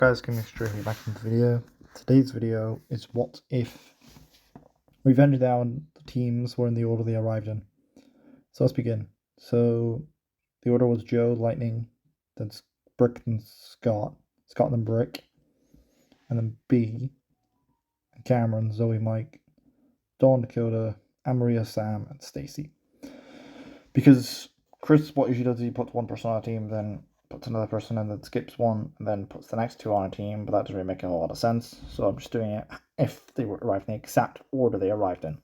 Guys, give me straight back into the video. Today's video is what if. We've ended down the teams were in the order they arrived in. So let's begin. So the order was Joe, Lightning, then Brick and Scott, then Brick, and then B, and Cameron, Zoe, Mike, Dawn, Dakota, Maria, Sam, and Stacy. Because Chris, what usually does is he puts one person on a team, then puts another person and then skips one, and then puts the next two on a team, but that doesn't really make a whole lot of sense, so I'm just doing it if they arrived in the exact order they arrived in.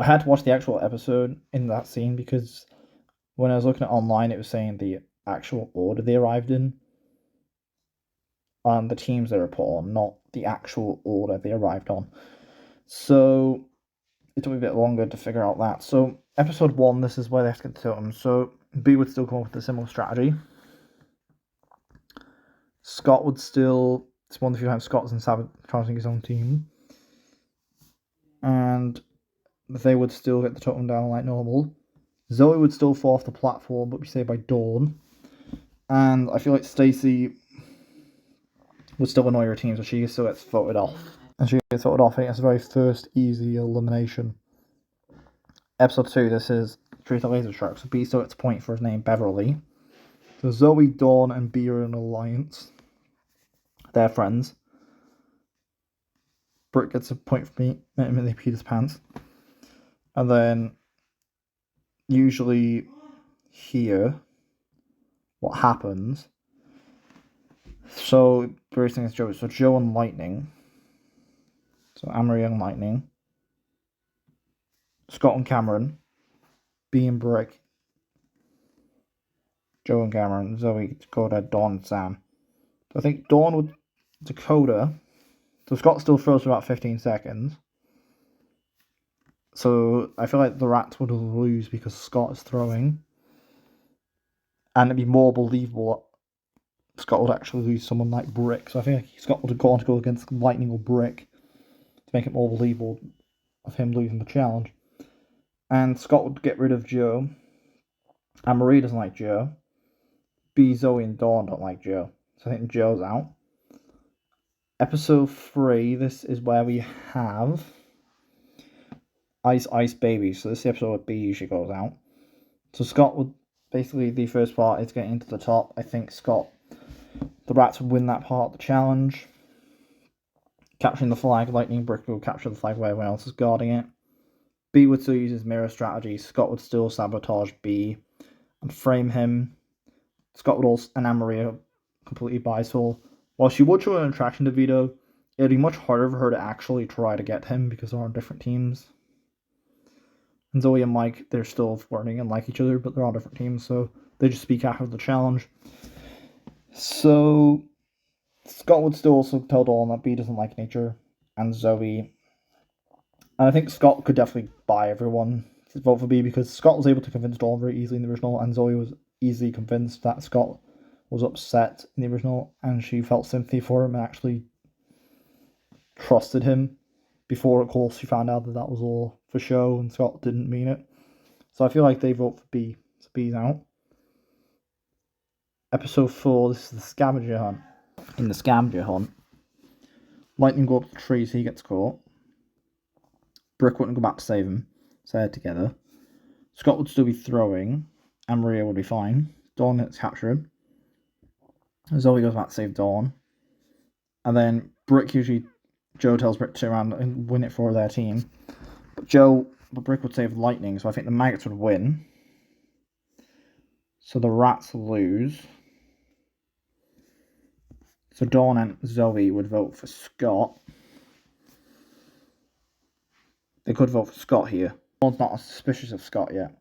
I had to watch the actual episode in that scene because when I was looking at online, it was saying the actual order they arrived in on the teams they were put on, not the actual order they arrived on. So it took me a bit longer to figure out that. So episode 1, this is where they have to get the totem. So B would still come up with a similar strategy. Scott would still, it's one of the few times Scott's in sabotaging his own team. And they would still get the totem down like normal. Zoe would still fall off the platform, but be saved by Dawn. And I feel like Stacy would still annoy her team, so she still gets voted off. And she gets voted off, I think it's the very first easy elimination. Episode 2, this is Treat the Laser Shark. So B still gets a point for his name, Beverly. So Zoe, Dawn, and B are in an alliance. They're friends. Brick gets a point for me, they peed his pants. And then, usually, here, what happens, so, first thing is Joe, so Joe and Lightning, so Amory and Lightning, Scott and Cameron, B and Brick, Joe and Cameron, Zoe, Dakota, Dawn, and Sam. So I think Dawn would, Dakota, so Scott still throws for about 15 seconds. So I feel like the rats would lose because Scott is throwing. And it'd be more believable that Scott would actually lose someone like Brick. So I think Scott would have gone to go against Lightning or Brick to make it more believable of him losing the challenge. And Scott would get rid of Joe. And Marie doesn't like Joe. B, Zoe, and Dawn don't like Joe. So I think Joe's out. Episode 3, this is where we have Ice Ice Baby. So this is the episode where B usually goes out. So Scott would, basically the first part is getting to the top. I think Scott, the rats would win that part of the challenge. Capturing the flag, Lightning Brick will capture the flag where everyone else is guarding it. B would still use his mirror strategy. Scott would still sabotage B and frame him. Scott would also, and Anne-Maria completely bisexual. While she would show an attraction to Vito, it would be much harder for her to actually try to get him because they're on different teams. And Zoe and Mike, they're still flirting and like each other, but they're on different teams, so they just speak after the challenge. So Scott would still also tell Dawn that B doesn't like nature, and Zoe. And I think Scott could definitely buy everyone to vote for B because Scott was able to convince Dawn very easily in the original, and Zoe was easily convinced that Scott was upset in the original, and she felt sympathy for him and actually trusted him. Before, of course, she found out that that was all for show and Scott didn't mean it. So I feel like they vote for B. So B's out. Episode 4, this is the scavenger hunt. In the scavenger hunt, Lightning go up the tree so he gets caught. Brick wouldn't go back to save him, so they're together. Scott would still be throwing, and Maria would be fine. Dawn gets captured. Zoe goes back to save Dawn. And then Brick usually, Joe tells Brick to turn around and win it for their team. But Brick would save Lightning, so I think the maggots would win. So the rats lose. So Dawn and Zoe would vote for Scott. They could vote for Scott here. Dawn's not suspicious of Scott yet.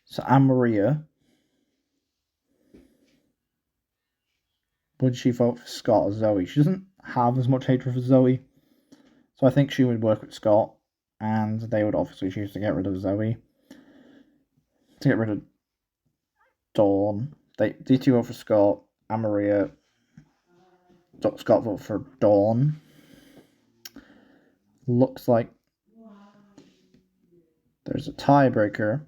So Anne-Maria, would she vote for Scott or Zoe? She doesn't have as much hatred for Zoe. So I think she would work with Scott. And they would obviously choose to get rid of Zoe. To get rid of Dawn. These two vote for Scott. Anne-Maria. Scott vote for Dawn. Looks like there's a tiebreaker.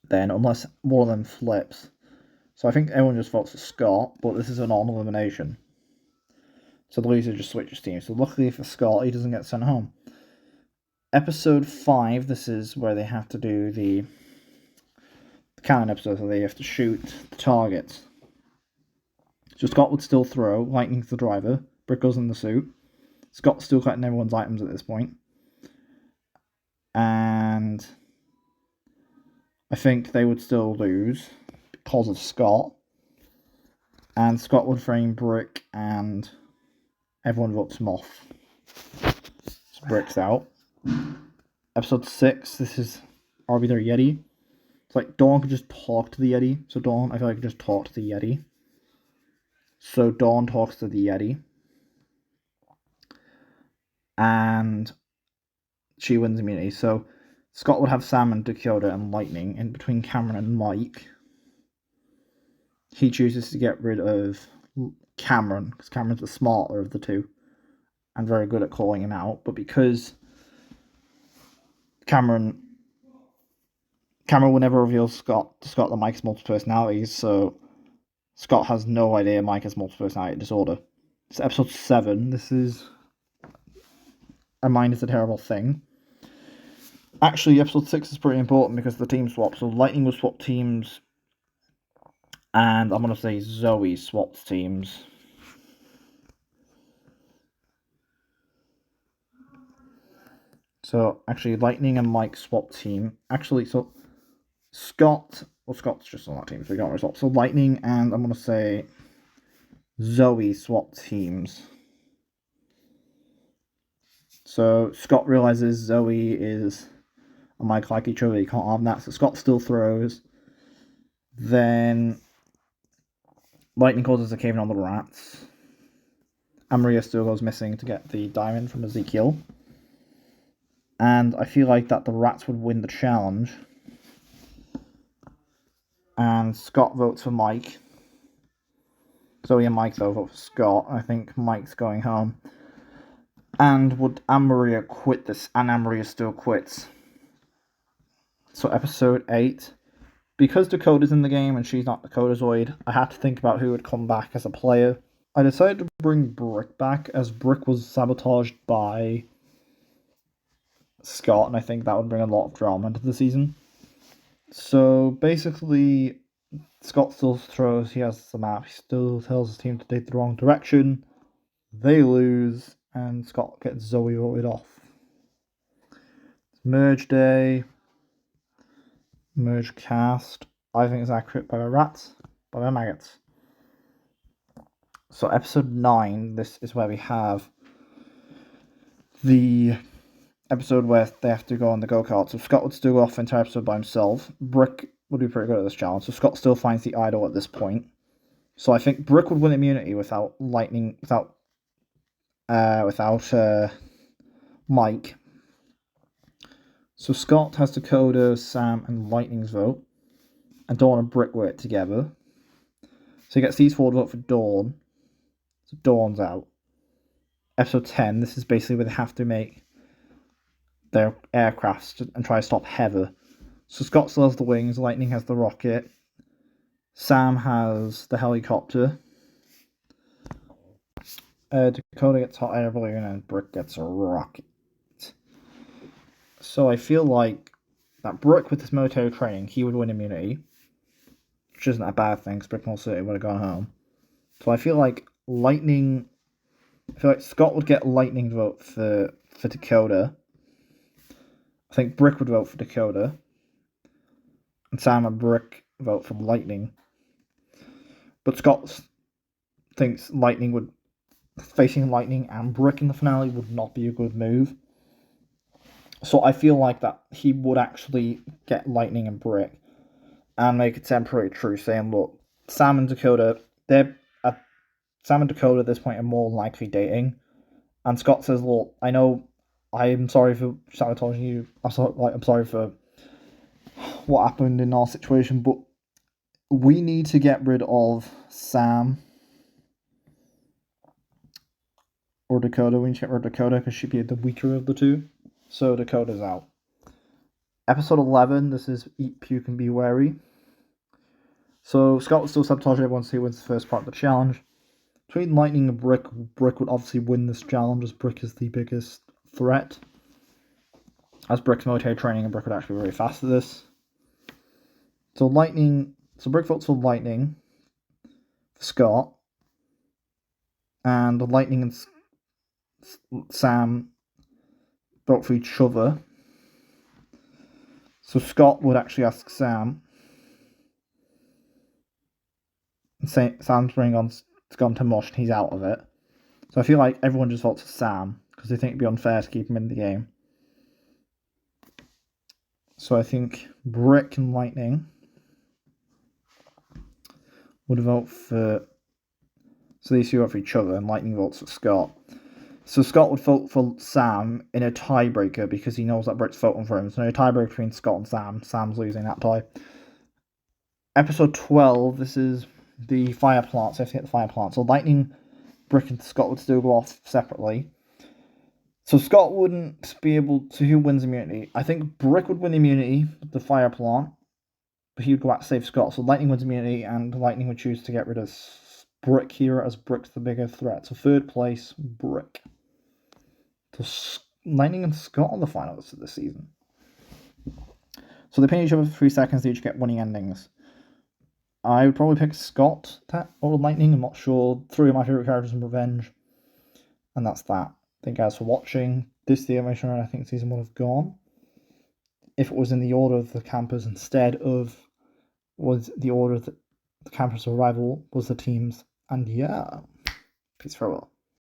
Then, unless one of them flips, So I think everyone just votes for Scott, but this is a non-elimination. So the loser just switches teams. So luckily for Scott, he doesn't get sent home. Episode 5, this is where they have to do the cannon episode, so they have to shoot the targets. So Scott would still throw, Lightning's the driver, Brick goes in the suit. Scott's still collecting everyone's items at this point. And I think they would still lose because of Scott. And Scott would frame Brick and everyone votes him off. So Brick's out. Episode 6, this is Are We There Yeti? It's like Dawn could just talk to the Yeti. So Dawn, I feel like, could just talk to the Yeti. So Dawn talks to the Yeti. And she wins immunity. So Scott would have Sam and Dakota and Lightning in between Cameron and Mike. He chooses to get rid of Cameron, because Cameron's the smarter of the two and very good at calling him out. But because Cameron will never reveal to Scott that Mike has multiple personalities, so Scott has no idea Mike has multiple personality disorder. It's episode 7. This is A Mind is a Terrible Thing. Actually, episode 6 is pretty important because the team swap. So Lightning will swap teams, and I'm going to say Zoe swaps teams. So actually, Lightning and Mike swap team. Actually, so Scott's just on that team, so we got a swap. So Lightning and I'm going to say Zoe swap teams. So Scott realizes Zoe is and Mike like each other, you can't have that, so Scott still throws. Then Lightning causes a cave-in on the rats. And Maria still goes missing to get the diamond from Ezekiel. And I feel like that the rats would win the challenge. And Scott votes for Mike. Zoe and Mike, though, vote for Scott. I think Mike's going home. And would Anne-Maria quit this? And Anne-Maria still quits. So episode 8. Because Dakota's in the game and she's not Dakotazoid, I had to think about who would come back as a player. I decided to bring Brick back, as Brick was sabotaged by Scott, and I think that would bring a lot of drama into the season. So basically, Scott still throws, he has the map, he still tells his team to take the wrong direction. They lose, and Scott gets Zoe voted off. Merge day. Merge cast. I think it's accurate by my rats, by my maggots. So episode 9, this is where we have the episode where they have to go on the go-kart. So Scott would still go off the entire episode by himself. Brick would be pretty good at this challenge, so Scott still finds the idol at this point. So I think Brick would win immunity without Lightning, without Mike. So Scott has Dakota, Sam, and Lightning's vote. And Dawn and Brick work together. So he gets these 4 to vote for Dawn. So Dawn's out. Episode 10, this is basically where they have to make their aircrafts and try to stop Heather. So Scott still has the wings, Lightning has the rocket. Sam has the helicopter. Dakota gets hot air balloon and Brick gets a rocket. So I feel like that Brick, with his military training, he would win immunity. Which isn't a bad thing, because Brick most certainly would have gone home. So I feel like Scott would get Lightning vote for Dakota. I think Brick would vote for Dakota. And Sam and Brick vote for Lightning. But Scott thinks facing Lightning and Brick in the finale would not be a good move. So I feel like that he would actually get Lightning and Brick and make a temporary truce, saying, look, Sam and Dakota at this point are more likely dating. And Scott says, look, I know I'm sorry for sabotaging you. I'm sorry for what happened in our situation, but we need to get rid of Sam or Dakota. We need to get rid of Dakota because she'd be the weaker of the two. So Dakota's out. Episode 11, this is Eat, Puke, and Be Wary. So Scott would still sabotage everyone to see who wins the first part of the challenge. Between Lightning and Brick, Brick would obviously win this challenge as Brick is the biggest threat. As Brick's military training, and Brick would actually be very fast at this. So Brick votes for Lightning, for Scott, and Lightning and Sam vote for each other. So Scott would actually ask Sam, and say Sam's gone to mush and he's out of it. So I feel like everyone just votes for Sam because they think it'd be unfair to keep him in the game. So I think Brick and Lightning would vote for. So these two vote for each other, and Lightning votes for Scott. So Scott would vote for Sam in a tiebreaker because he knows that Brick's voting for him. So in a tiebreaker between Scott and Sam, Sam's losing that tie. Episode 12, this is the fire plant. So I have to get the fire plant. So Lightning, Brick, and Scott would still go off separately. So Scott wouldn't be able to. Who wins immunity? I think Brick would win immunity with the fire plant, but he would go out to save Scott. So Lightning wins immunity, and Lightning would choose to get rid of Brick here as Brick's the bigger threat. So third place, Brick. So Lightning and Scott are the finalists of this season. So they pin each other for 3 seconds. They each get winning endings. I would probably pick Scott or Lightning. I'm not sure. 3 of my favourite characters in Revenge. And that's that. Thank you guys for watching. This is the information I think season 1 have gone. If it was in the order of the campers instead of was the order that the campers' arrival was the teams. And yeah, peace farewell.